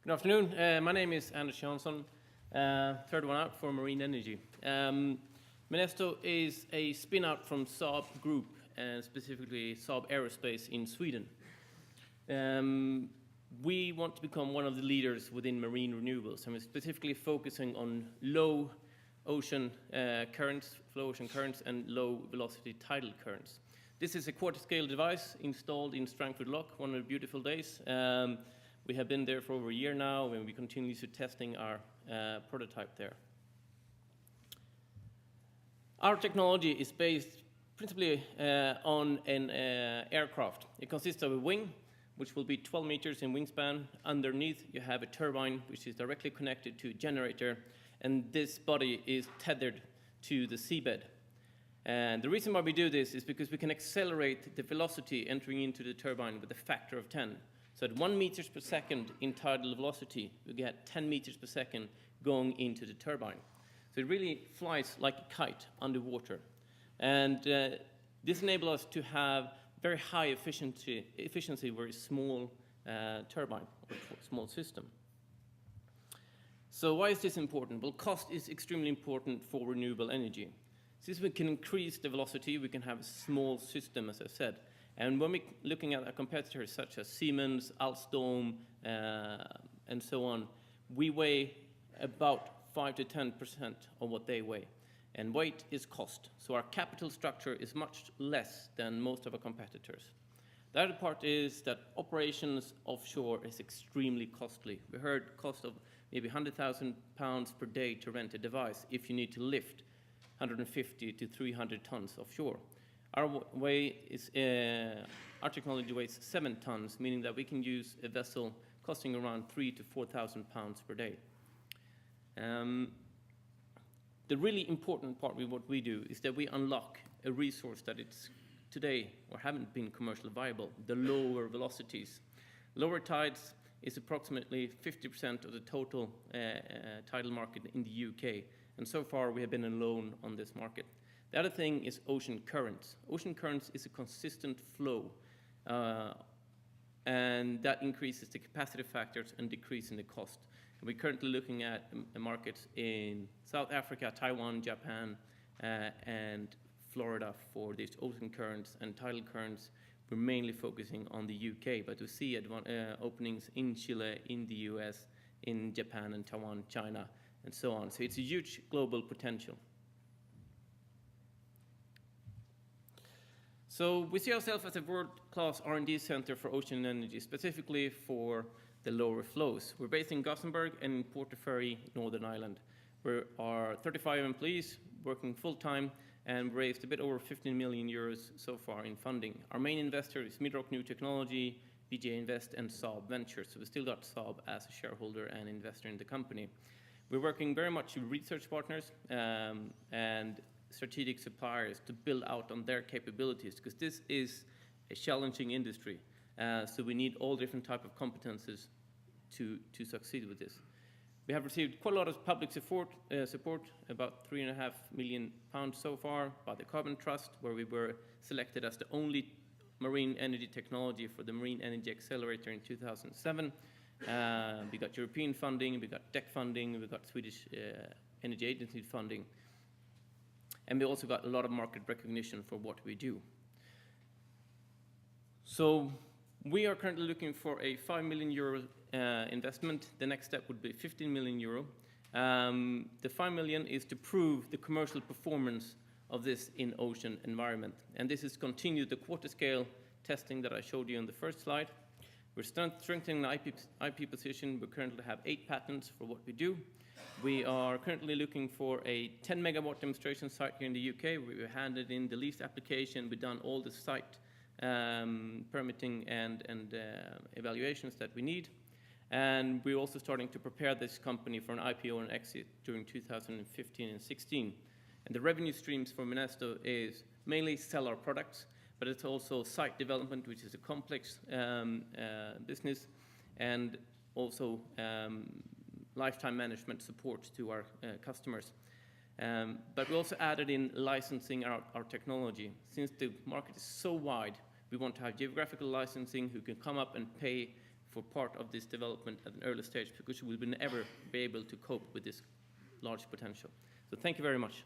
Good afternoon. My name is Jansson, third one out for marine energy. Minesto is a spin-out from Saab Group, and specifically Saab Aerospace in Sweden. We want to become one of the leaders within marine renewables, and we're specifically focusing on low ocean currents, flow ocean currents, and low velocity tidal currents. This is a quarter-scale device installed in Strangford Lock, one of the beautiful days. We have been there for over a year now, and we continue to testing our prototype there. Our technology is based principally on an aircraft. It consists of a wing, which will be 12 meters in wingspan. Underneath, you have a turbine, which is directly connected to a generator, and this body is tethered to the seabed. And the reason why we do this is because we can accelerate the velocity entering into the turbine with a factor of 10. So at 1 meters per second in tidal velocity, we get 10 meters per second going into the turbine. So it really flies like a kite underwater. And this enables us to have very high efficiency very small turbine or small system. So why is this important? Well, cost is extremely important for renewable energy. Since we can increase the velocity, we can have a small system, as I said. And when we're looking at our competitors such as Siemens, Alstom, and so on, we weigh about 5 to 10% of what they weigh. And weight is cost. So our capital structure is much less than most of our competitors. The other part is that operations offshore is extremely costly. We heard cost of maybe £100,000 per day to rent a device if you need to lift 150 to 300 tons offshore. Our technology weighs 7 tons, meaning that we can use a vessel costing around £3,000 to £4,000 per day. The really important part with what we do is that we unlock a resource that it's today or haven't been commercially viable, the lower velocities. Lower tides is approximately 50% of the total tidal market in the UK, and so far we have been alone on this market. The other thing is ocean currents. Ocean currents is a consistent flow, and that increases the capacity factors and decreasing the cost. And we're currently looking at markets in South Africa, Taiwan, Japan, and Florida for these ocean currents and tidal currents. We're mainly focusing on the UK, but we see openings in Chile, in the US, in Japan and Taiwan, China, and so on. So it's a huge global potential. So we see ourselves as a world-class R&D center for ocean energy, specifically for the lower flows. We're based in Gothenburg and in Portaferry, Northern Ireland. We are 35 employees working full-time and raised a bit over 15 million euros so far in funding. Our main investor is Midrock New Technology, BJ Invest, and Saab Ventures. So we still got Saab as a shareholder and investor in the company. We're working very much with research partners and strategic suppliers to build out on their capabilities, because this is a challenging industry. So we need all different types of competences to succeed with this. We have received quite a lot of public support, about £3.5 million so far by the Carbon Trust, where we were selected as the only marine energy technology for the Marine Energy Accelerator in 2007. We got European funding, we got DEC funding, we got Swedish Energy Agency funding. And we also got a lot of market recognition for what we do. So we are currently looking for a €5 million investment. The next step would be €15 million. The 5 million is to prove the commercial performance of this in ocean environment. And this is continue the quarter scale testing that I showed you on the first slide. We're strengthening the IP position. We currently have 8 patents for what we do. We are currently looking for a 10 megawatt demonstration site here in the UK. We handed in the lease application. We've done all the site permitting and evaluations that we need. And we're also starting to prepare this company for an IPO and exit during 2015 and 16. And the revenue streams for Minesto is mainly sell our products, but it's also site development, which is a complex business, and also lifetime management support to our customers. But we also added in licensing our technology. Since the market is so wide, we want to have geographical licensing who can come up and pay for part of this development at an early stage, because we will never be able to cope with this large potential. So thank you very much.